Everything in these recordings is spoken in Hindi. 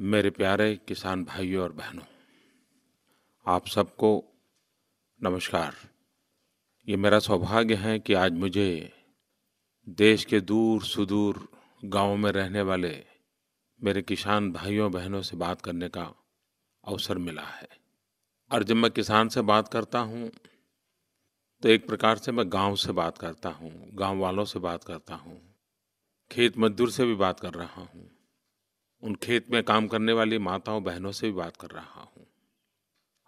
मेरे प्यारे किसान भाइयों और बहनों, आप सबको नमस्कार। ये मेरा सौभाग्य है कि आज मुझे देश के दूर सुदूर गांवों में रहने वाले मेरे किसान भाइयों बहनों से बात करने का अवसर मिला है। और जब मैं किसान से बात करता हूँ तो एक प्रकार से मैं गांव से बात करता हूँ, गांव वालों से बात करता हूँ, खेत मजदूर से भी बात कर रहा हूँ, उन खेत में काम करने वाली माताओं बहनों से भी बात कर रहा हूँ।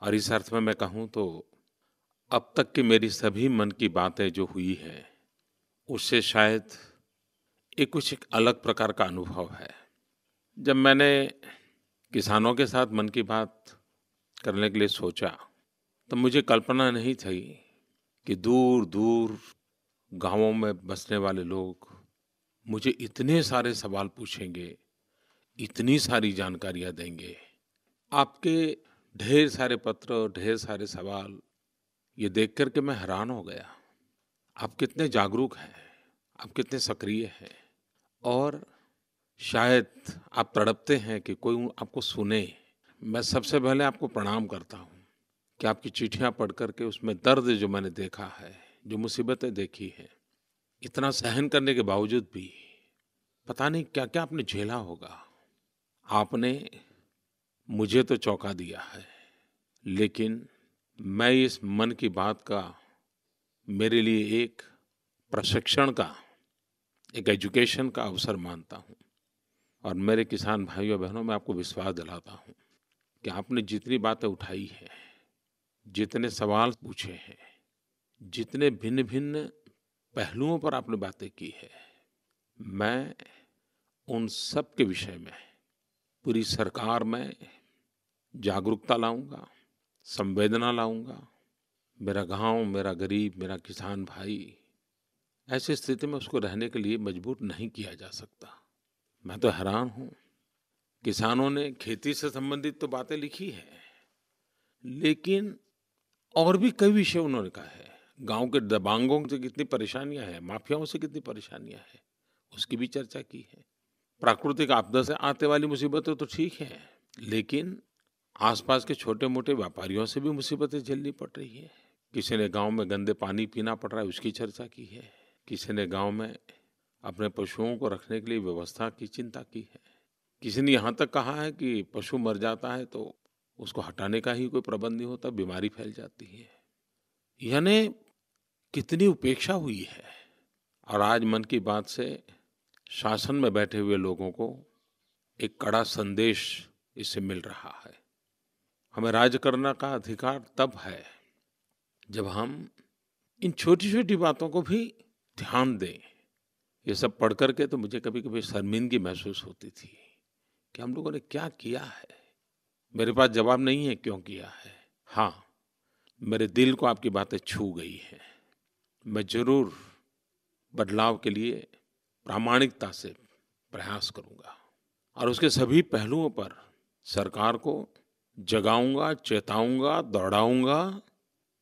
और इस अर्थ में मैं कहूँ तो अब तक की मेरी सभी मन की बातें जो हुई है उससे शायद एक अलग प्रकार का अनुभव है। जब मैंने किसानों के साथ मन की बात करने के लिए सोचा तो मुझे कल्पना नहीं थी कि दूर दूर गांवों में बसने वाले लोग मुझे इतने सारे सवाल पूछेंगे, इतनी सारी जानकारियां देंगे। आपके ढेर सारे पत्र, ढेर सारे सवाल ये देख कर के मैं हैरान हो गया। आप कितने जागरूक हैं, आप कितने सक्रिय हैं और शायद आप तड़पते हैं कि कोई आपको सुने। मैं सबसे पहले आपको प्रणाम करता हूँ कि आपकी चिट्ठियाँ पढ़ कर के उसमें दर्द जो मैंने देखा है, जो मुसीबतें देखी हैं, इतना सहन करने के बावजूद भी पता नहीं क्या-क्या आपने झेला होगा। आपने मुझे तो चौंका दिया है, लेकिन मैं इस मन की बात का मेरे लिए एक प्रशिक्षण का, एक एजुकेशन का अवसर मानता हूँ। और मेरे किसान भाइयों बहनों, मैं आपको विश्वास दिलाता हूँ कि आपने जितनी बातें उठाई हैं, जितने सवाल पूछे हैं, जितने भिन्न-भिन्न पहलुओं पर आपने बातें की है, मैं उन सब के विषय में पूरी सरकार में जागरूकता लाऊंगा, संवेदना लाऊंगा। मेरा गांव, मेरा गरीब, मेरा किसान भाई ऐसी स्थिति में उसको रहने के लिए मजबूर नहीं किया जा सकता। मैं तो हैरान हूँ, किसानों ने खेती से संबंधित तो बातें लिखी हैं, लेकिन और भी कई विषय उन्होंने कहा है। गांव के दबंगों से कितनी परेशानियां हैं, माफियाओं से कितनी परेशानियां हैं, उसकी भी चर्चा की है। प्राकृतिक आपदा से आने वाली मुसीबतें तो ठीक है, लेकिन आसपास के छोटे मोटे व्यापारियों से भी मुसीबतें झेलनी पड़ रही है। किसी ने गांव में गंदे पानी पीना पड़ रहा है, उसकी चर्चा की है। किसी ने गांव में अपने पशुओं को रखने के लिए व्यवस्था की चिंता की है। किसी ने यहाँ तक कहा है कि पशु मर जाता है तो उसको हटाने का ही कोई प्रबंध नहीं होता, बीमारी फैल जाती है। यानी कितनी उपेक्षा हुई है। और आज मन की बात से शासन में बैठे हुए लोगों को एक कड़ा संदेश इससे मिल रहा है। हमें राज करने का अधिकार तब है जब हम इन छोटी-छोटी बातों को भी ध्यान दें। ये सब पढ़ कर के तो मुझे कभी-कभी शर्मिंदगी महसूस होती थी कि हम लोगों ने क्या किया है। मेरे पास जवाब नहीं है क्यों किया है। हाँ, मेरे दिल को आपकी बातें छू गई हैं। मैं ज़रूर बदलाव के लिए प्रामाणिकता से प्रयास करूँगा और उसके सभी पहलुओं पर सरकार को जगाऊँगा, चेताऊँगा, दौड़ाऊँगा।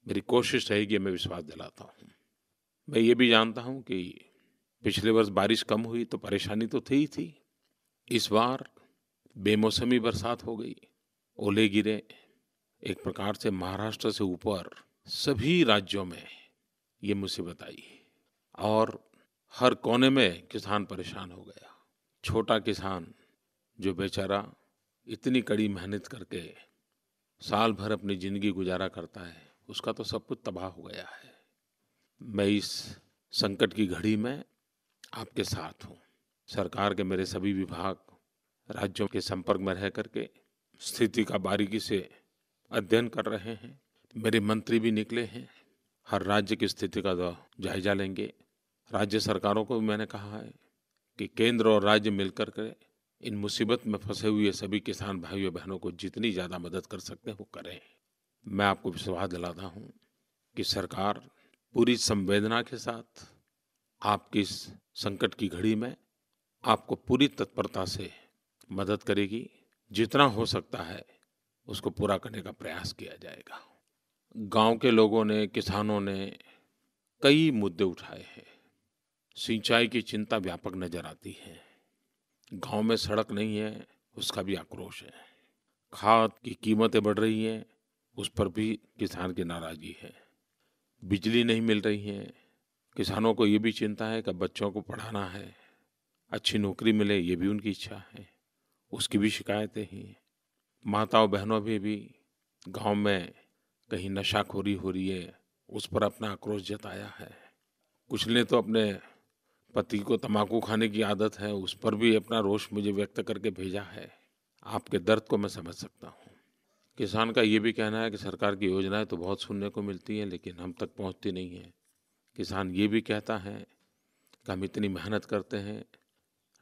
मेरी कोशिश रहेगी, मैं विश्वास दिलाता हूँ। मैं ये भी जानता हूँ कि पिछले वर्ष बारिश कम हुई तो परेशानी तो थी ही थी। इस बार बेमौसमी बरसात हो गई, ओले गिरे। एक प्रकार से महाराष्ट्र से ऊपर सभी राज्यों में ये मुसीबत आई और हर कोने में किसान परेशान हो गया। छोटा किसान जो बेचारा इतनी कड़ी मेहनत करके साल भर अपनी ज़िंदगी गुजारा करता है, उसका तो सब कुछ तबाह हो गया है। मैं इस संकट की घड़ी में आपके साथ हूँ। सरकार के मेरे सभी विभाग राज्यों के संपर्क में रह करके स्थिति का बारीकी से अध्ययन कर रहे हैं। मेरे मंत्री भी निकले हैं, हर राज्य की स्थिति का जायजा लेंगे। राज्य सरकारों को भी मैंने कहा है कि केंद्र और राज्य मिलकर के इन मुसीबत में फंसे हुए सभी किसान भाइयों बहनों को जितनी ज़्यादा मदद कर सकते हैं वो करें। मैं आपको विश्वास दिलाता हूँ कि सरकार पूरी संवेदना के साथ आपकी इस संकट की घड़ी में आपको पूरी तत्परता से मदद करेगी। जितना हो सकता है उसको पूरा करने का प्रयास किया जाएगा। गांव के लोगों ने, किसानों ने कई मुद्दे उठाए हैं। सिंचाई की चिंता व्यापक नजर आती है। गांव में सड़क नहीं है, उसका भी आक्रोश है। खाद की कीमतें बढ़ रही हैं, उस पर भी किसान की नाराज़गी है। बिजली नहीं मिल रही है, किसानों को ये भी चिंता है कि बच्चों को पढ़ाना है, अच्छी नौकरी मिले, ये भी उनकी इच्छा है, उसकी भी शिकायतें हैं। माताओं बहनों भी गांव में कहीं नशाखोरी हो रही है, उस पर अपना आक्रोश जताया है। कुछ ने तो अपने पति को तम्बाकू खाने की आदत है, उस पर भी अपना रोष मुझे व्यक्त करके भेजा है। आपके दर्द को मैं समझ सकता हूँ। किसान का ये भी कहना है कि सरकार की योजनाएं तो बहुत सुनने को मिलती हैं, लेकिन हम तक पहुँचती नहीं हैं। किसान ये भी कहता है कि हम इतनी मेहनत करते हैं,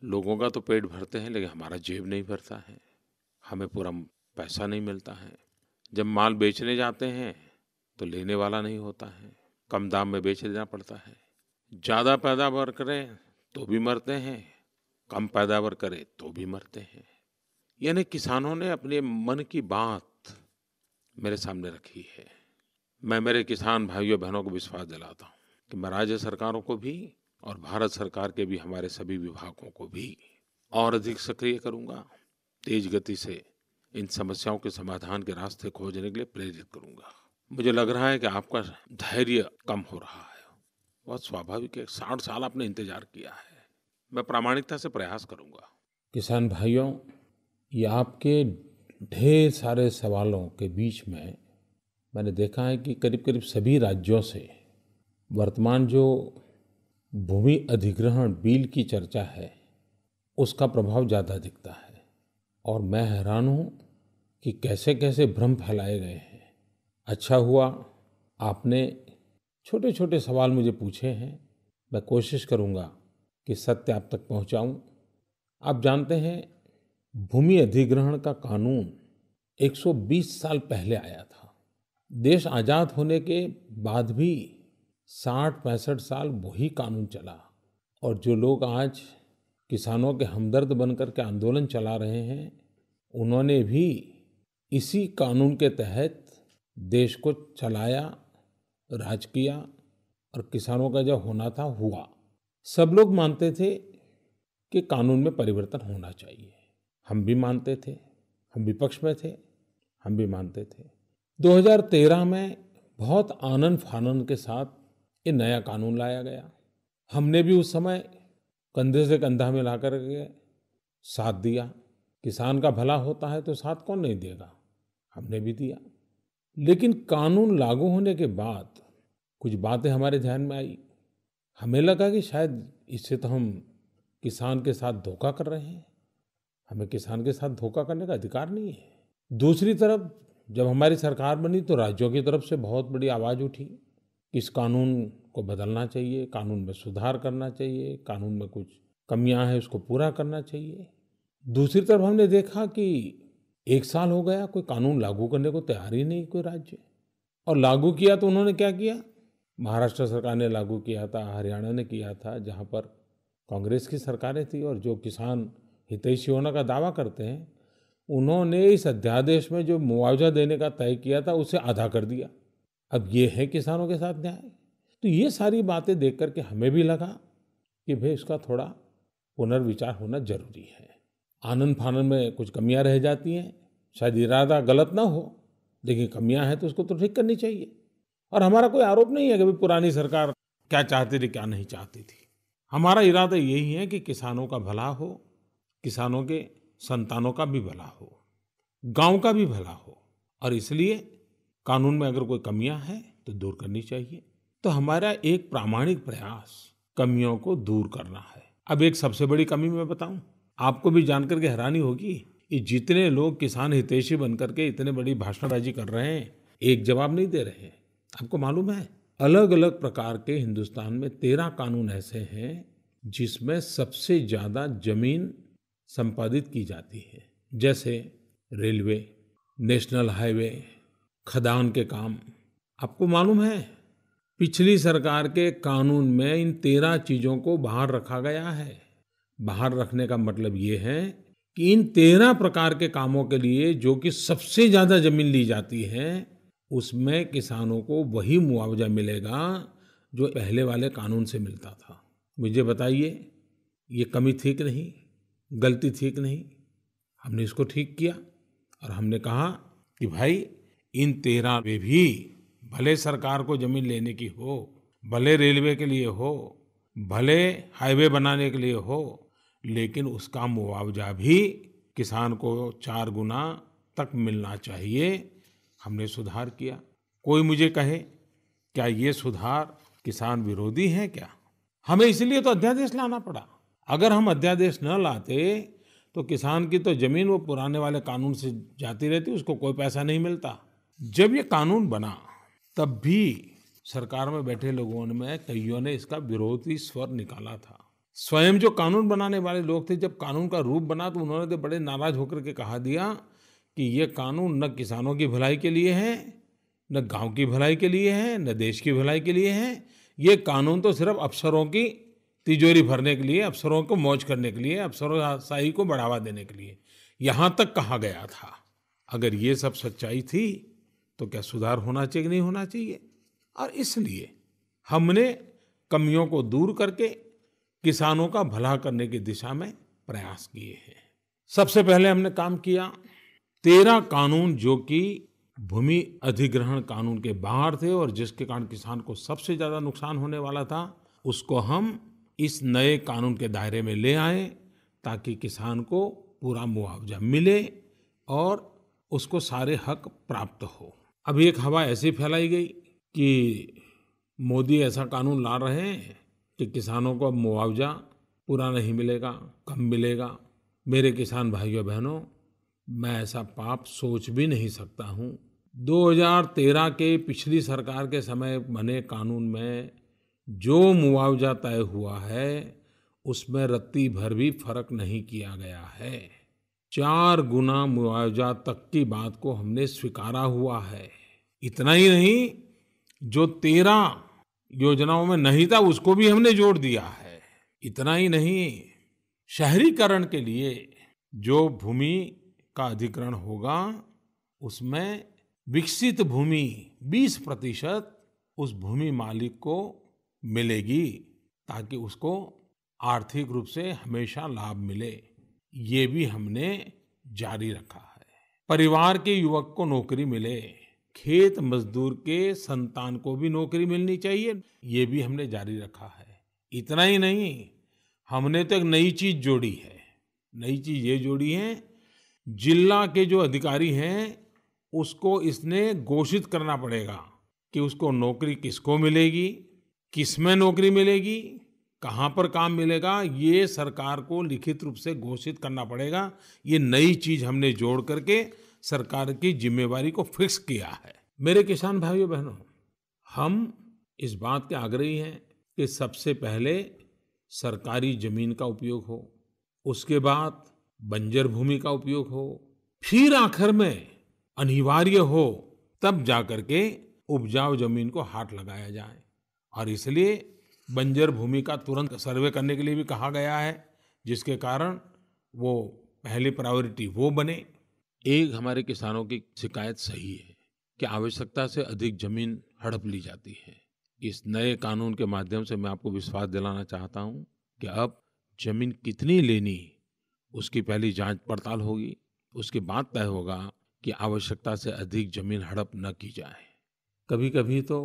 लोगों का तो पेट भरते हैं, लेकिन हमारा जेब नहीं भरता है, हमें पूरा पैसा नहीं मिलता है। जब माल बेचने जाते हैं तो लेने वाला नहीं होता है, कम दाम में बेच देना पड़ता है। ज़्यादा पैदावार करें तो भी मरते हैं, कम पैदावार करें तो भी मरते हैं। यानी किसानों ने अपने मन की बात मेरे सामने रखी है। मैं मेरे किसान भाइयों बहनों को विश्वास दिलाता हूँ कि मैं राज्य सरकारों को भी और भारत सरकार के भी हमारे सभी विभागों को भी और अधिक सक्रिय करूँगा। तेज गति से इन समस्याओं के समाधान के रास्ते खोजने के लिए प्रेरित करूँगा। मुझे लग रहा है कि आपका धैर्य कम हो रहा है। बहुत स्वाभाविक है, 60 साल आपने इंतजार किया है। मैं प्रामाणिकता से प्रयास करूँगा। किसान भाइयों, ये आपके ढेर सारे सवालों के बीच में मैंने देखा है कि करीब करीब सभी राज्यों से वर्तमान जो भूमि अधिग्रहण बिल की चर्चा है, उसका प्रभाव ज़्यादा दिखता है। और मैं हैरान हूँ कि कैसे कैसे भ्रम फैलाए गए हैं। अच्छा हुआ आपने छोटे छोटे सवाल मुझे पूछे हैं। मैं कोशिश करूँगा कि सत्य आप तक पहुँचाऊँ। आप जानते हैं, भूमि अधिग्रहण का कानून 120 साल पहले आया था। देश आज़ाद होने के बाद भी 60-65 साल वही कानून चला। और जो लोग आज किसानों के हमदर्द बनकर के आंदोलन चला रहे हैं, उन्होंने भी इसी कानून के तहत देश को चलाया, राज किया और किसानों का जब होना था हुआ। सब लोग मानते थे कि कानून में परिवर्तन होना चाहिए। हम भी मानते थे, हम विपक्ष में थे, हम भी मानते थे। 2013 में बहुत आनन फानन के साथ ये नया कानून लाया गया। हमने भी उस समय कंधे से कंधा मिला कर के साथ दिया। किसान का भला होता है तो साथ कौन नहीं देगा, हमने भी दिया। लेकिन कानून लागू होने के बाद कुछ बातें हमारे ध्यान में आई। हमें लगा कि शायद इससे तो हम किसान के साथ धोखा कर रहे हैं। हमें किसान के साथ धोखा करने का अधिकार नहीं है। दूसरी तरफ जब हमारी सरकार बनी तो राज्यों की तरफ से बहुत बड़ी आवाज़ उठी कि इस कानून को बदलना चाहिए, कानून में सुधार करना चाहिए, कानून में कुछ कमियां हैं उसको पूरा करना चाहिए। दूसरी तरफ हमने देखा कि 1 साल हो गया, कोई कानून लागू करने को तैयार ही नहीं कोई राज्य। और लागू किया तो उन्होंने क्या किया, महाराष्ट्र सरकार ने लागू किया था, हरियाणा ने किया था, जहाँ पर कांग्रेस की सरकारें थी। और जो किसान हितैषी होने का दावा करते हैं, उन्होंने इस अध्यादेश में जो मुआवजा देने का तय किया था उसे आधा कर दिया। अब ये है किसानों के साथ न्याय। तो ये सारी बातें देख करके हमें भी लगा कि भाई इसका थोड़ा पुनर्विचार होना जरूरी है। आनन फानन में कुछ कमियां रह जाती हैं, शायद इरादा गलत ना हो, लेकिन कमियां हैं तो उसको तो ठीक करनी चाहिए। और हमारा कोई आरोप नहीं है कि भाई पुरानी सरकार क्या चाहती थी क्या नहीं चाहती थी। हमारा इरादा यही है कि किसानों का भला हो, किसानों के संतानों का भी भला हो, गांव का भी भला हो। और इसलिए कानून में अगर कोई कमियां हैं तो दूर करनी चाहिए। तो हमारा एक प्रामाणिक प्रयास कमियों को दूर करना है। अब एक सबसे बड़ी कमी मैं बताऊं, आपको भी जानकर के हैरानी होगी, ये जितने लोग किसान हितैषी बनकर के इतने बड़ी भाषणबाजी कर रहे हैं, एक जवाब नहीं दे रहे हैं। आपको मालूम है, अलग अलग प्रकार के हिंदुस्तान में 13 कानून ऐसे हैं जिसमें सबसे ज्यादा जमीन संपादित की जाती है। जैसे रेलवे, नेशनल हाईवे, खदान के काम। आपको मालूम है, पिछली सरकार के कानून में इन 13 चीजों को बाहर रखा गया है। बाहर रखने का मतलब ये है कि इन 13 प्रकार के कामों के लिए जो कि सबसे ज्यादा जमीन ली जाती है, उसमें किसानों को वही मुआवजा मिलेगा जो पहले वाले कानून से मिलता था। मुझे बताइए, ये कमी थी कि नहीं, गलती थी कि नहीं? हमने इसको ठीक किया और हमने कहा कि भाई इन 13 में भी भले सरकार को जमीन लेने की हो, भले रेलवे के लिए हो, भले हाईवे बनाने के लिए हो, लेकिन उसका मुआवजा भी किसान को 4 गुना तक मिलना चाहिए। हमने सुधार किया। कोई मुझे कहे क्या ये सुधार किसान विरोधी है क्या? हमें इसलिए तो अध्यादेश लाना पड़ा। अगर हम अध्यादेश न लाते तो किसान की तो जमीन वो पुराने वाले कानून से जाती रहती, उसको कोई पैसा नहीं मिलता। जब ये कानून बना तब भी सरकार में बैठे लोगों में कईयों ने इसका विरोधी स्वर निकाला था। स्वयं जो कानून बनाने वाले लोग थे, जब कानून का रूप बना तो उन्होंने तो बड़े नाराज होकर के कहा दिया कि ये कानून न किसानों की भलाई के लिए है, न गांव की भलाई के लिए है, न देश की भलाई के लिए है। ये कानून तो सिर्फ अफसरों की तिजोरी भरने के लिए, अफसरों को मौज करने के लिए, अफसरशाही को बढ़ावा देने के लिए, यहाँ तक कहा गया था। अगर ये सब सच्चाई थी तो क्या सुधार होना चाहिए कि नहीं होना चाहिए? और इसलिए हमने कमियों को दूर करके किसानों का भला करने की दिशा में प्रयास किए हैं। सबसे पहले हमने काम किया, 13 कानून जो कि भूमि अधिग्रहण कानून के बाहर थे और जिसके कारण किसान को सबसे ज्यादा नुकसान होने वाला था, उसको हम इस नए कानून के दायरे में ले आए ताकि किसान को पूरा मुआवजा मिले और उसको सारे हक प्राप्त हो। अभी एक हवा ऐसी फैलाई गई कि मोदी ऐसा कानून ला रहे हैं कि किसानों को अब मुआवजा पूरा नहीं मिलेगा, कम मिलेगा। मेरे किसान भाइयों बहनों, मैं ऐसा पाप सोच भी नहीं सकता हूँ। 2013 के पिछली सरकार के समय बने कानून में जो मुआवजा तय हुआ है उसमें रत्ती भर भी फर्क नहीं किया गया है। 4 गुना मुआवजा तक की बात को हमने स्वीकारा हुआ है। इतना ही नहीं, जो 13 योजनाओं में नहीं था उसको भी हमने जोड़ दिया है। इतना ही नहीं, शहरीकरण के लिए जो भूमि का अधिग्रहण होगा उसमें विकसित भूमि 20% उस भूमि मालिक को मिलेगी ताकि उसको आर्थिक रूप से हमेशा लाभ मिले। ये भी हमने जारी रखा है। परिवार के युवक को नौकरी मिले, खेत मजदूर के संतान को भी नौकरी मिलनी चाहिए, ये भी हमने जारी रखा है। इतना ही नहीं, हमने तो एक नई चीज जोड़ी है। नई चीज ये जोड़ी है, जिला के जो अधिकारी हैं उसको इसने घोषित करना पड़ेगा कि उसको नौकरी किसको मिलेगी, किसमें नौकरी मिलेगी, कहाँ पर काम मिलेगा, ये सरकार को लिखित रूप से घोषित करना पड़ेगा। ये नई चीज हमने जोड़ करके सरकार की जिम्मेवारी को फिक्स किया है। मेरे किसान भाइयों बहनों, हम इस बात के आग्रही हैं कि सबसे पहले सरकारी जमीन का उपयोग हो, उसके बाद बंजर भूमि का उपयोग हो, फिर आखिर में अनिवार्य हो तब जाकर के उपजाऊ जमीन को हाथ लगाया जाए। और इसलिए बंजर भूमि का तुरंत सर्वे करने के लिए भी कहा गया है, जिसके कारण वो पहली प्रायोरिटी वो बने। एक हमारे किसानों की शिकायत सही है कि आवश्यकता से अधिक जमीन हड़प ली जाती है। इस नए कानून के माध्यम से मैं आपको विश्वास दिलाना चाहता हूं कि अब जमीन कितनी लेनी उसकी पहली जांच पड़ताल होगी, उसके बाद तय होगा कि आवश्यकता से अधिक जमीन हड़प न की जाए। कभी कभी तो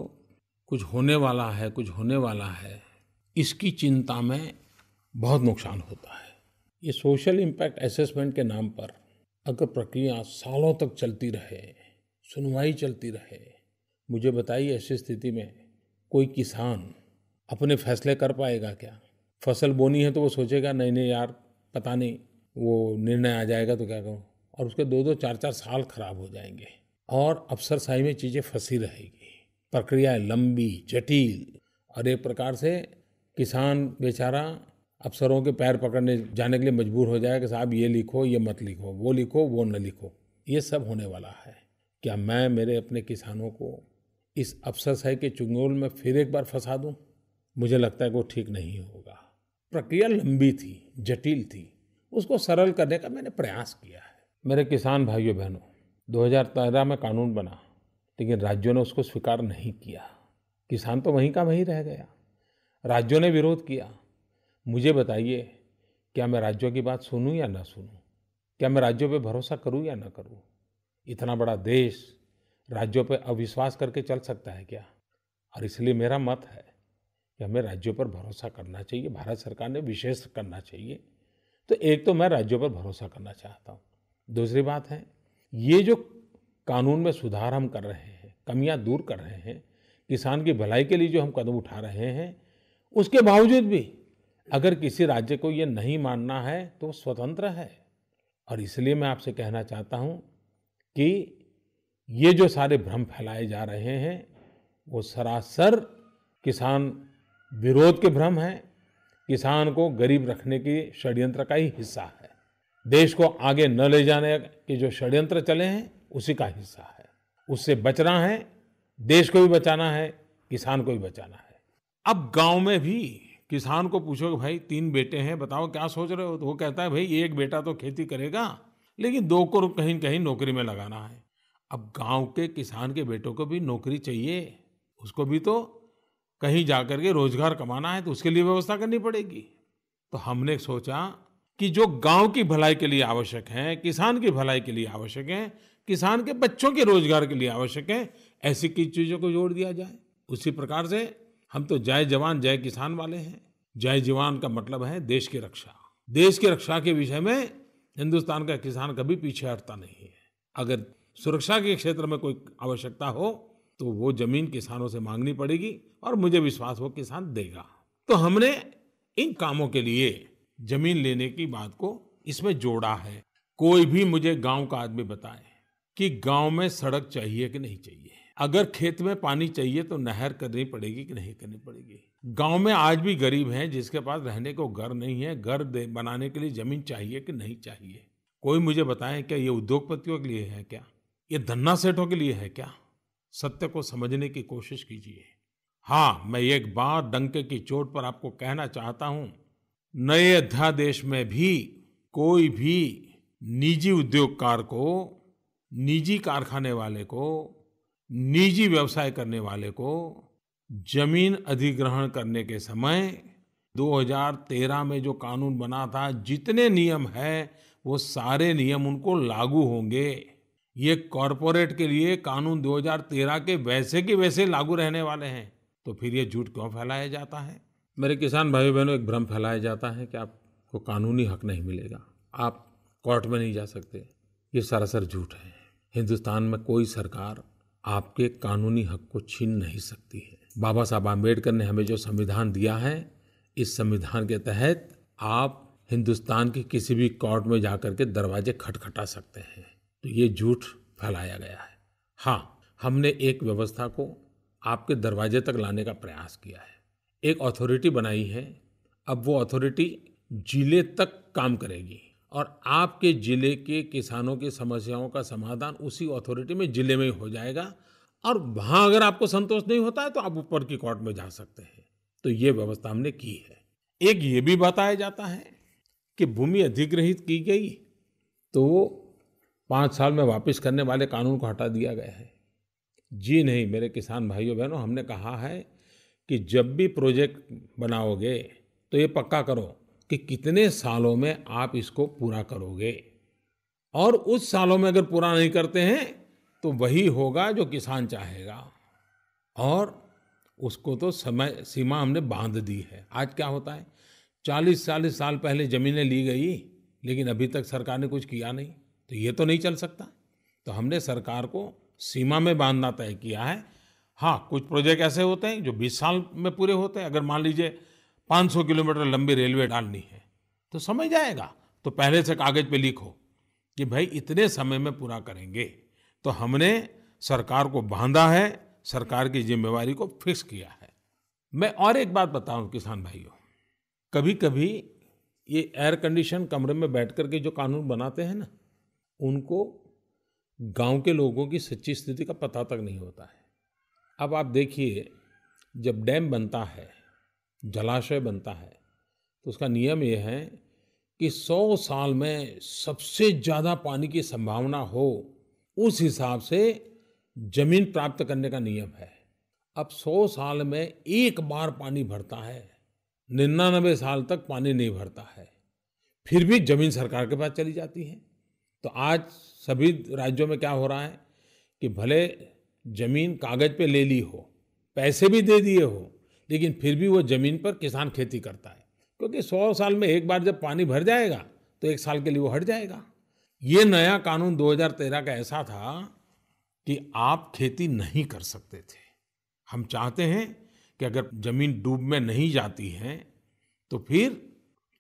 कुछ होने वाला है, कुछ होने वाला है, इसकी चिंता में बहुत नुकसान होता है। ये सोशल इम्पैक्ट असेसमेंट के नाम पर अगर प्रक्रिया सालों तक चलती रहे, सुनवाई चलती रहे, मुझे बताइए ऐसी स्थिति में कोई किसान अपने फैसले कर पाएगा क्या? फसल बोनी है तो वो सोचेगा नहीं नहीं यार, पता नहीं वो निर्णय आ जाएगा तो क्या करूं, और उसके 2-2, 4-4 साल खराब हो जाएंगे और अफसरशाही में चीजें फंसी रहेगी। प्रक्रिया लंबी, जटिल, और एक प्रकार से किसान बेचारा अफसरों के पैर पकड़ने जाने के लिए मजबूर हो जाएगा कि साहब ये लिखो, ये मत लिखो, वो न लिखो। ये सब होने वाला है। क्या मैं मेरे अपने किसानों को इस अफसरशाही के चुंगल में फिर एक बार फंसा दूं? मुझे लगता है कि वो ठीक नहीं होगा। प्रक्रिया लंबी थी, जटिल थी, उसको सरल करने का मैंने प्रयास किया है। मेरे किसान भाइयों बहनों, 2013 में कानून बना, लेकिन राज्यों ने उसको स्वीकार नहीं किया। किसान तो वहीं का वहीं रह गया। राज्यों ने विरोध किया। मुझे बताइए, क्या मैं राज्यों की बात सुनूं या ना सुनूं? क्या मैं राज्यों पे भरोसा करूँ या ना करूँ? इतना बड़ा देश राज्यों पे अविश्वास करके चल सकता है क्या? और इसलिए मेरा मत है कि हमें राज्यों पर भरोसा करना चाहिए, भारत सरकार ने विशेष करना चाहिए। तो एक तो मैं राज्यों पर भरोसा करना चाहता हूँ। दूसरी बात है, ये जो कानून में सुधार हम कर रहे हैं, कमियाँ दूर कर रहे हैं, किसान की भलाई के लिए जो हम कदम उठा रहे हैं, उसके बावजूद भी अगर किसी राज्य को ये नहीं मानना है, तो वो स्वतंत्र है। और इसलिए मैं आपसे कहना चाहता हूँ कि ये जो सारे भ्रम फैलाए जा रहे हैं, वो सरासर किसान विरोध के भ्रम हैं, किसान को गरीब रखने की षड्यंत्र का ही हिस्सा है। देश को आगे न ले जाने के जो षड्यंत्र चले हैं, उसी का हिस्सा है। उससे बचना है, देश को भी बचाना है, किसान को भी बचाना है। अब गाँव में भी किसान को पूछो कि भाई 3 बेटे हैं, बताओ क्या सोच रहे हो? तो वो कहता है भाई 1 बेटा तो खेती करेगा, लेकिन 2 को कहीं न कहीं नौकरी में लगाना है। अब गाँव के किसान के बेटों को भी नौकरी चाहिए, उसको भी तो कहीं जाकर के रोजगार कमाना है, तो उसके लिए व्यवस्था करनी पड़ेगी। तो हमने सोचा कि जो गाँव की भलाई के लिए आवश्यक है, किसान की भलाई के लिए आवश्यक है, किसान के बच्चों के रोजगार के लिए आवश्यक है, ऐसी की चीज़ों को जोड़ दिया जाए। उसी प्रकार से हम तो जय जवान जय किसान वाले हैं। जय जवान का मतलब है देश की रक्षा। देश की रक्षा के विषय में हिंदुस्तान का किसान कभी पीछे हटता नहीं है। अगर सुरक्षा के क्षेत्र में कोई आवश्यकता हो, तो वो जमीन किसानों से मांगनी पड़ेगी और मुझे विश्वास वो किसान देगा। तो हमने इन कामों के लिए जमीन लेने की बात को इसमें जोड़ा है। कोई भी मुझे गांव का आदमी बताए कि गांव में सड़क चाहिए कि नहीं चाहिए, अगर खेत में पानी चाहिए तो नहर करनी पड़ेगी कि नहीं करनी पड़ेगी। गांव में आज भी गरीब हैं जिसके पास रहने को घर नहीं है, घर बनाने के लिए जमीन चाहिए कि नहीं चाहिए। कोई मुझे बताए क्या ये उद्योगपतियों के लिए है क्या, ये धन्ना सेठों के लिए है क्या? सत्य को समझने की कोशिश कीजिए। हाँ, मैं एक बात डंके की चोट पर आपको कहना चाहता हूं, नए अध्यादेश में भी कोई भी निजी उद्योगकार को, निजी कारखाने वाले को, निजी व्यवसाय करने वाले को जमीन अधिग्रहण करने के समय 2013 में जो कानून बना था, जितने नियम हैं वो सारे नियम उनको लागू होंगे। ये कॉरपोरेट के लिए कानून 2013 के वैसे के वैसे लागू रहने वाले हैं। तो फिर ये झूठ क्यों फैलाया जाता है? मेरे किसान भाई बहनों, एक भ्रम फैलाया जाता है कि आपको कानूनी हक नहीं मिलेगा, आप कोर्ट में नहीं जा सकते। ये सरासर झूठ है। हिंदुस्तान में कोई सरकार आपके कानूनी हक को छीन नहीं सकती है। बाबा साहब आम्बेडकर ने हमें जो संविधान दिया है, इस संविधान के तहत आप हिंदुस्तान के किसी भी कोर्ट में जाकर के दरवाजे खटखटा सकते हैं। तो ये झूठ फैलाया गया है। हाँ, हमने एक व्यवस्था को आपके दरवाजे तक लाने का प्रयास किया है। एक अथॉरिटी बनाई है। अब वो अथॉरिटी जिले तक काम करेगी और आपके जिले के किसानों की समस्याओं का समाधान उसी अथॉरिटी में, जिले में हो जाएगा। और वहाँ अगर आपको संतोष नहीं होता है तो आप ऊपर की कोर्ट में जा सकते हैं। तो ये व्यवस्था हमने की है। एक ये भी बताया जाता है कि भूमि अधिग्रहित की गई तो 5 साल में वापस करने वाले कानून को हटा दिया गया है। जी नहीं मेरे किसान भाइयों बहनों, हमने कहा है कि जब भी प्रोजेक्ट बनाओगे तो ये पक्का करो कि कितने सालों में आप इसको पूरा करोगे, और उस सालों में अगर पूरा नहीं करते हैं तो वही होगा जो किसान चाहेगा। और उसको तो समय सीमा हमने बांध दी है। आज क्या होता है, 40-40 साल पहले जमीनें ली गई लेकिन अभी तक सरकार ने कुछ किया नहीं, तो ये तो नहीं चल सकता। तो हमने सरकार को सीमा में बांधना तय किया है। हाँ, कुछ प्रोजेक्ट ऐसे होते हैं जो 20 साल में पूरे होते हैं। अगर मान लीजिए 500 किलोमीटर लंबी रेलवे डालनी है तो समय जाएगा, तो पहले से कागज पे लिखो कि भाई इतने समय में पूरा करेंगे। तो हमने सरकार को बांधा है, सरकार की जिम्मेवारी को फिक्स किया है। मैं और एक बात बताऊं किसान भाइयों, कभी कभी ये एयर कंडीशन कमरे में बैठ करके जो कानून बनाते हैं ना, उनको गांव के लोगों की सच्ची स्थिति का पता तक नहीं होता है। अब आप देखिए, जब डैम बनता है, जलाशय बनता है, तो उसका नियम ये है कि 100 साल में सबसे ज़्यादा पानी की संभावना हो, उस हिसाब से जमीन प्राप्त करने का नियम है। अब 100 साल में एक बार पानी भरता है, 99 साल तक पानी नहीं भरता है, फिर भी जमीन सरकार के पास चली जाती है। तो आज सभी राज्यों में क्या हो रहा है कि भले जमीन कागज पे ले ली हो, पैसे भी दे दिए हो, लेकिन फिर भी वो जमीन पर किसान खेती करता है, क्योंकि 100 साल में एक बार जब पानी भर जाएगा तो 1 साल के लिए वो हट जाएगा। ये नया कानून 2013 का ऐसा था कि आप खेती नहीं कर सकते थे। हम चाहते हैं कि अगर जमीन डूब में नहीं जाती है तो फिर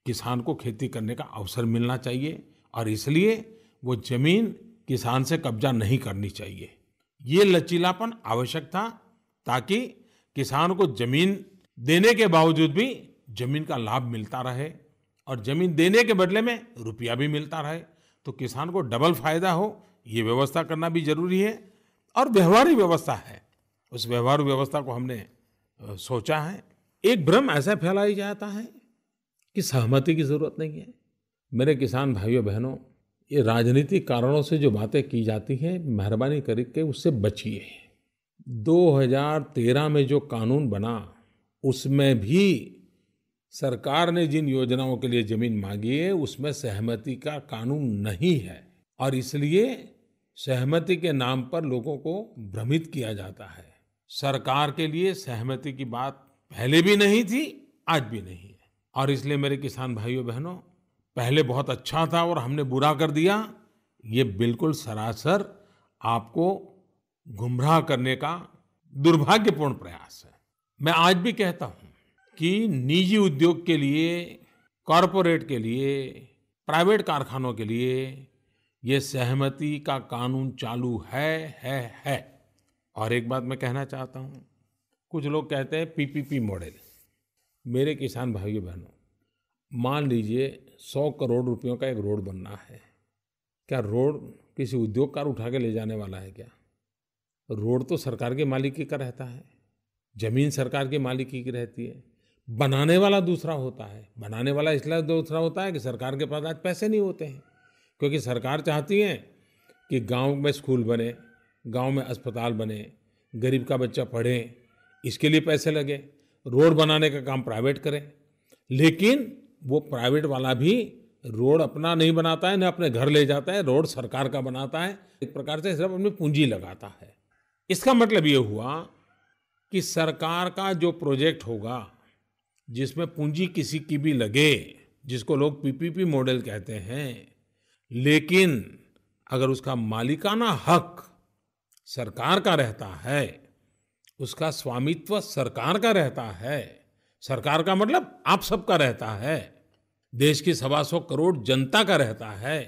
किसान को खेती करने का अवसर मिलना चाहिए, और इसलिए वो जमीन किसान से कब्जा नहीं करनी चाहिए। ये लचीलापन आवश्यक था ताकि किसान को जमीन देने के बावजूद भी जमीन का लाभ मिलता रहे, और जमीन देने के बदले में रुपया भी मिलता रहे, तो किसान को डबल फायदा हो, ये व्यवस्था करना भी जरूरी है। और व्यवहारिक व्यवस्था है, उस व्यवहारिक व्यवस्था को हमने सोचा है। एक भ्रम ऐसा फैलाया जाता है कि सहमति की जरूरत नहीं है। मेरे किसान भाइयों बहनों, ये राजनीतिक कारणों से जो बातें की जाती हैं, मेहरबानी करके उससे बचिए। 2013 में जो कानून बना उसमें भी सरकार ने जिन योजनाओं के लिए जमीन मांगी है उसमें सहमति का कानून नहीं है, और इसलिए सहमति के नाम पर लोगों को भ्रमित किया जाता है। सरकार के लिए सहमति की बात पहले भी नहीं थी, आज भी नहीं है। और इसलिए मेरे किसान भाइयों बहनों, पहले बहुत अच्छा था और हमने बुरा कर दिया, ये बिल्कुल सरासर आपको गुमराह करने का दुर्भाग्यपूर्ण प्रयास है। मैं आज भी कहता हूं कि निजी उद्योग के लिए, कॉरपोरेट के लिए, प्राइवेट कारखानों के लिए ये सहमति का कानून चालू है। और एक बात मैं कहना चाहता हूं, कुछ लोग कहते हैं पीपीपी मॉडल। मेरे किसान भाइयों बहनों, मान लीजिए 100 करोड़ रुपयों का एक रोड बनना है। क्या रोड किसी उद्योगकार उठा के ले जाने वाला है क्या? रोड तो सरकार के मालिकी का रहता है, जमीन सरकार के मालिकी की रहती है। बनाने वाला दूसरा होता है। बनाने वाला इसलिए दूसरा होता है कि सरकार के पास आज पैसे नहीं होते हैं, क्योंकि सरकार चाहती है कि गांव में स्कूल बने, गांव में अस्पताल बने, गरीब का बच्चा पढ़े, इसके लिए पैसे लगे। रोड बनाने का काम प्राइवेट करे, लेकिन वो प्राइवेट वाला भी रोड अपना नहीं बनाता है, न अपने घर ले जाता है, रोड सरकार का बनाता है। एक प्रकार से सिर्फ अपनी पूंजी लगाता है। इसका मतलब ये हुआ कि सरकार का जो प्रोजेक्ट होगा जिसमें पूंजी किसी की भी लगे, जिसको लोग पीपीपी मॉडल कहते हैं, लेकिन अगर उसका मालिकाना हक सरकार का रहता है, उसका स्वामित्व सरकार का रहता है, सरकार का मतलब आप सबका रहता है, देश की 125 करोड़ जनता का रहता है,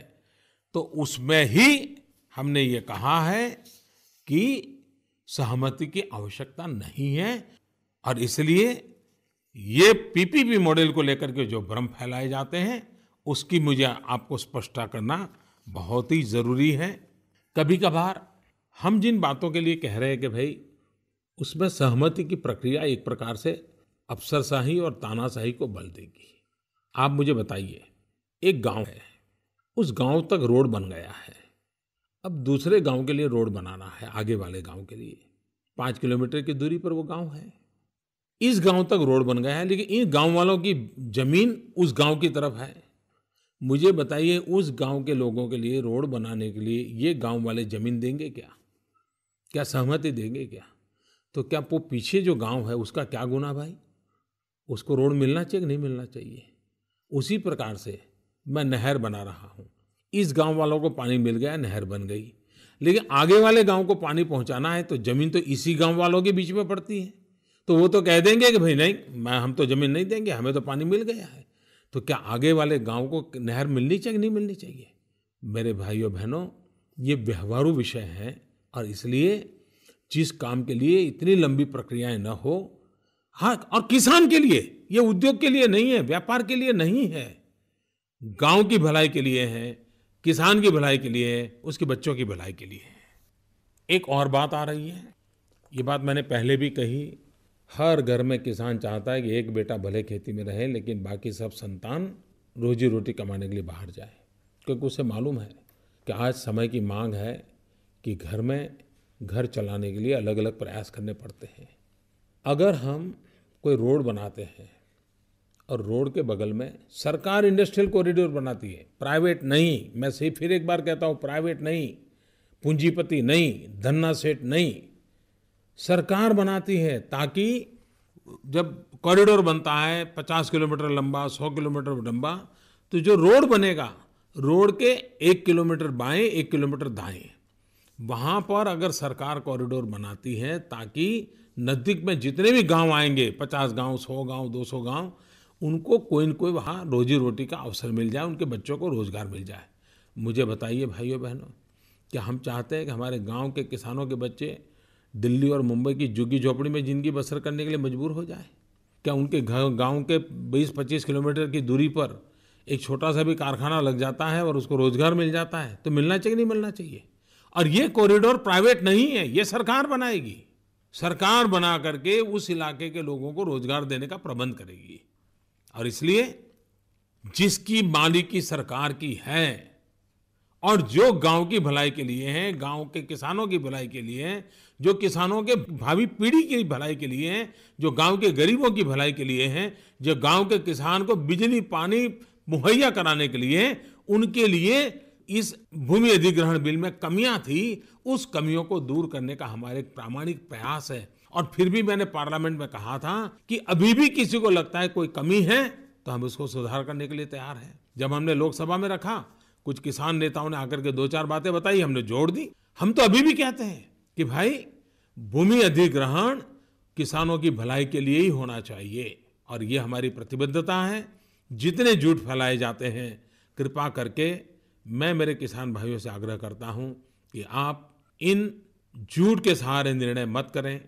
तो उसमें ही हमने ये कहा है कि सहमति की आवश्यकता नहीं है। और इसलिए ये पीपीपी मॉडल को लेकर के जो भ्रम फैलाए जाते हैं, उसकी मुझे आपको स्पष्टता करना बहुत ही जरूरी है। कभी कभार हम जिन बातों के लिए कह रहे हैं कि भाई उसमें सहमति की प्रक्रिया एक प्रकार से अफसरशाही और तानाशाही को बल देगी। आप मुझे बताइए, एक गांव है, उस गांव तक रोड बन गया है, अब दूसरे गांव के लिए रोड बनाना है, आगे वाले गांव के लिए 5 किलोमीटर की दूरी पर वो गांव है। इस गांव तक रोड बन गया है, लेकिन इन गांव वालों की जमीन उस गांव की तरफ है। मुझे बताइए, उस गांव के लोगों के लिए रोड बनाने के लिए ये गांव वाले जमीन देंगे क्या? क्या सहमति देंगे क्या? तो क्या वो पीछे जो गांव है उसका क्या गुनाह भाई? उसको रोड मिलना चाहिए कि नहीं मिलना चाहिए? उसी प्रकार से मैं नहर बना रहा हूं, इस गांव वालों को पानी मिल गया, नहर बन गई, लेकिन आगे वाले गांव को पानी पहुंचाना है तो जमीन तो इसी गांव वालों के बीच में पड़ती है। तो वो तो कह देंगे कि भाई नहीं, हम तो जमीन नहीं देंगे, हमें तो पानी मिल गया है। तो क्या आगे वाले गांव को नहर मिलनी चाहिए नहीं मिलनी चाहिए? मेरे भाइयों बहनों, ये व्यवहारु विषय है, और इसलिए जिस काम के लिए इतनी लंबी प्रक्रियाएं न हो, हाँ, और किसान के लिए, ये उद्योग के लिए नहीं है, व्यापार के लिए नहीं है, गांव की भलाई के लिए है, किसान की भलाई के लिए है, उसके बच्चों की भलाई के लिए है। एक और बात आ रही है, ये बात मैंने पहले भी कही, हर घर में किसान चाहता है कि एक बेटा भले खेती में रहे, लेकिन बाकी सब संतान रोजी रोटी कमाने के लिए बाहर जाए, क्योंकि उसे मालूम है कि आज समय की मांग है कि घर में घर चलाने के लिए अलग अलग प्रयास करने पड़ते हैं। अगर हम कोई रोड बनाते हैं और रोड के बगल में सरकार इंडस्ट्रियल कॉरिडोर बनाती है, प्राइवेट नहीं। मैं सही फिर एक बार कहता हूँ, प्राइवेट नहीं, पूंजीपति नहीं, धन्ना सेठ नहीं, सरकार बनाती है, ताकि जब कॉरिडोर बनता है 50 किलोमीटर लंबा, 100 किलोमीटर लंबा, तो जो रोड बनेगा, रोड के 1 किलोमीटर बाएं, 1 किलोमीटर दाएं, वहां पर अगर सरकार कॉरिडोर बनाती है, ताकि नजदीक में जितने भी गांव आएंगे, 50 गांव, 100 गांव, 200 गांव, उनको कोई न कोई वहाँ रोजी रोटी का अवसर मिल जाए, उनके बच्चों को रोजगार मिल जाए। मुझे बताइए भाइयों बहनों, क्या हम चाहते हैं कि हमारे गांव के किसानों के बच्चे दिल्ली और मुंबई की झुग्गी झोपड़ी में जिंदगी बसर करने के लिए मजबूर हो जाए? क्या उनके गांव के 20-25 किलोमीटर की दूरी पर एक छोटा सा भी कारखाना लग जाता है और उसको रोजगार मिल जाता है, तो मिलना चाहिए नहीं मिलना चाहिए? और ये कॉरिडोर प्राइवेट नहीं है, ये सरकार बनाएगी। सरकार बना करके उस इलाके के लोगों को रोजगार देने का प्रबंध करेगी। और इसलिए जिसकी मालिकी सरकार की है और जो गांव की भलाई के लिए है, गांव के किसानों की भलाई के लिए है, जो किसानों के भावी पीढ़ी की भलाई के लिए है, जो गांव के गरीबों की भलाई के लिए है, जो गांव के किसान को बिजली पानी मुहैया कराने के लिए, उनके लिए इस भूमि अधिग्रहण बिल में कमियां थी, उस कमियों को दूर करने का हमारे एक प्रामाणिक प्रयास है। और फिर भी मैंने पार्लियामेंट में कहा था कि अभी भी किसी को लगता है कोई कमी है, तो हम उसको सुधार करने के लिए तैयार हैं। जब हमने लोकसभा में रखा, कुछ किसान नेताओं ने आकर के 2-4 बातें बताई, हमने जोड़ दी। हम तो अभी भी कहते हैं कि भाई, भूमि अधिग्रहण किसानों की भलाई के लिए ही होना चाहिए, और ये हमारी प्रतिबद्धता है। जितने झूठ फैलाए जाते हैं, कृपा करके मैं मेरे किसान भाइयों से आग्रह करता हूं कि आप इन झूठ के सहारे निर्णय मत करें।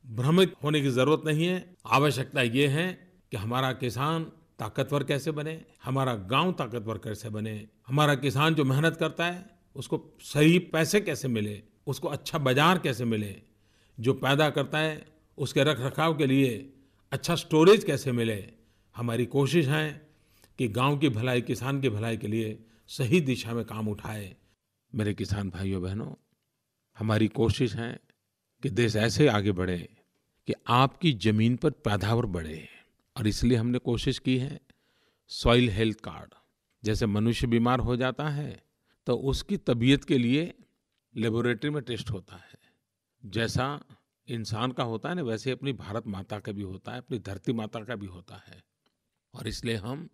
भ्रमित होने की जरूरत नहीं है। आवश्यकता ये है कि हमारा किसान ताकतवर कैसे बने, हमारा गांव ताकतवर कैसे बने, हमारा किसान जो मेहनत करता है उसको सही पैसे कैसे मिले, उसको अच्छा बाजार कैसे मिले, जो पैदा करता है उसके रख रखाव के लिए अच्छा स्टोरेज कैसे मिले। हमारी कोशिश है कि गांव की भलाई, किसान की भलाई के लिए सही दिशा में काम उठाए। मेरे किसान भाइयों बहनों, हमारी कोशिश है कि देश ऐसे आगे बढ़े कि आपकी जमीन पर पैदावार बढ़े, और इसलिए हमने कोशिश की है सॉइल हेल्थ कार्ड। जैसे मनुष्य बीमार हो जाता है तो उसकी तबीयत के लिए लेबोरेटरी में टेस्ट होता है, जैसा इंसान का होता है ना, वैसे अपनी भारत माता का भी होता है, अपनी धरती माता का भी होता है। और इसलिए हम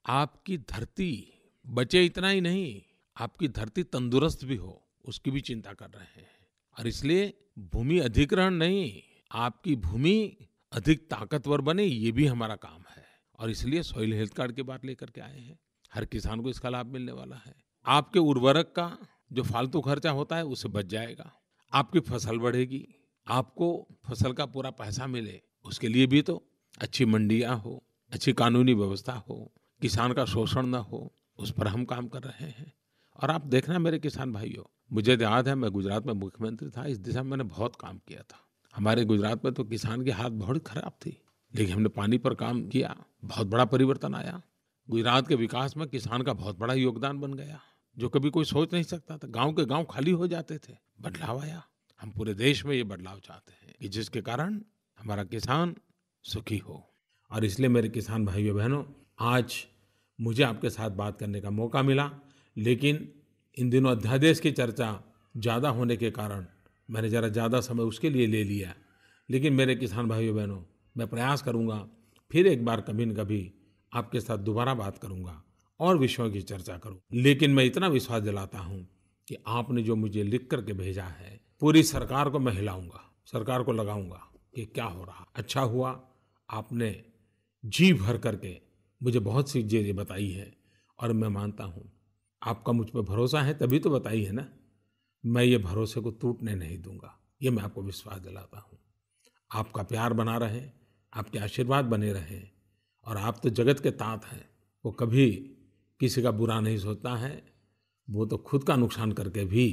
आपकी धरती बचे इतना ही नहीं, आपकी धरती तंदुरुस्त भी हो, उसकी भी चिंता कर रहे हैं। और इसलिए भूमि अधिग्रहण नहीं, आपकी भूमि अधिक ताकतवर बने, ये भी हमारा काम है। और इसलिए सॉइल हेल्थ कार्ड की बात लेकर के आए हैं। हर किसान को इसका लाभ मिलने वाला है। आपके उर्वरक का जो फालतू खर्चा होता है उससे बच जाएगा, आपकी फसल बढ़ेगी, आपको फसल का पूरा पैसा मिले, उसके लिए भी तो अच्छी मंडियां हो, अच्छी कानूनी व्यवस्था हो, किसान का शोषण न हो, उस पर हम काम कर रहे हैं। और आप देखना मेरे किसान भाइयों, मुझे याद है मैं गुजरात में मुख्यमंत्री था, इस दिशा में मैंने बहुत काम किया था। हमारे गुजरात में तो किसान की हालत बहुत खराब थी, लेकिन हमने पानी पर काम किया, बहुत बड़ा परिवर्तन आया। गुजरात के विकास में किसान का बहुत बड़ा योगदान बन गया, जो कभी कोई सोच नहीं सकता था। गांव के गांव खाली हो जाते थे, बदलाव आया। हम पूरे देश में ये बदलाव चाहते हैं कि जिसके कारण हमारा किसान सुखी हो। और इसलिए मेरे किसान भाइयों बहनों, आज मुझे आपके साथ बात करने का मौका मिला, लेकिन इन दिनों अध्यादेश की चर्चा ज़्यादा होने के कारण मैंने ज़रा ज़्यादा समय उसके लिए ले लिया। लेकिन मेरे किसान भाइयों बहनों, मैं प्रयास करूंगा फिर एक बार कभी न कभी आपके साथ दोबारा बात करूंगा और विषयों की चर्चा करूं। लेकिन मैं इतना विश्वास दिलाता हूं कि आपने जो मुझे लिख करके भेजा है, पूरी सरकार को मैं हिलाऊंगा, सरकार को लगाऊंगा कि क्या हो रहा। अच्छा हुआ आपने जी भर करके मुझे बहुत सी चीज़ें बताई है, और मैं मानता हूँ आपका मुझ पर भरोसा है तभी तो बताई है ना। मैं ये भरोसे को टूटने नहीं दूंगा, ये मैं आपको विश्वास दिलाता हूँ। आपका प्यार बना रहे, आपके आशीर्वाद बने रहे, और आप तो जगत के तात हैं। वो कभी किसी का बुरा नहीं सोचता है, वो तो खुद का नुकसान करके भी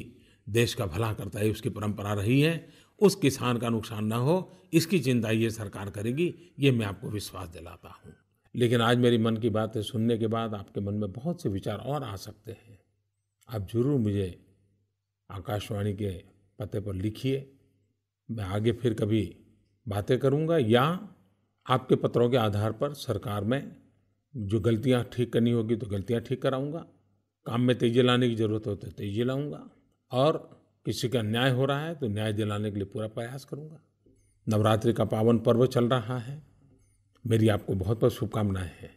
देश का भला करता है, उसकी परंपरा रही है। उस किसान का नुकसान ना हो, इसकी चिंता ये सरकार करेगी, ये मैं आपको विश्वास दिलाता हूँ। लेकिन आज मेरी मन की बातें सुनने के बाद आपके मन में बहुत से विचार और आ सकते हैं। आप जरूर मुझे आकाशवाणी के पते पर लिखिए, मैं आगे फिर कभी बातें करूंगा, या आपके पत्रों के आधार पर सरकार में जो गलतियाँ ठीक करनी होगी तो गलतियाँ ठीक कराऊँगा, काम में तेज़ी लाने की ज़रूरत हो तो तेज़ी लाऊँगा और किसी का अन्याय हो रहा है तो न्याय दिलाने के लिए पूरा प्रयास करूँगा। नवरात्रि का पावन पर्व चल रहा है, मेरी आपको बहुत-बहुत शुभकामनाएँ हैं।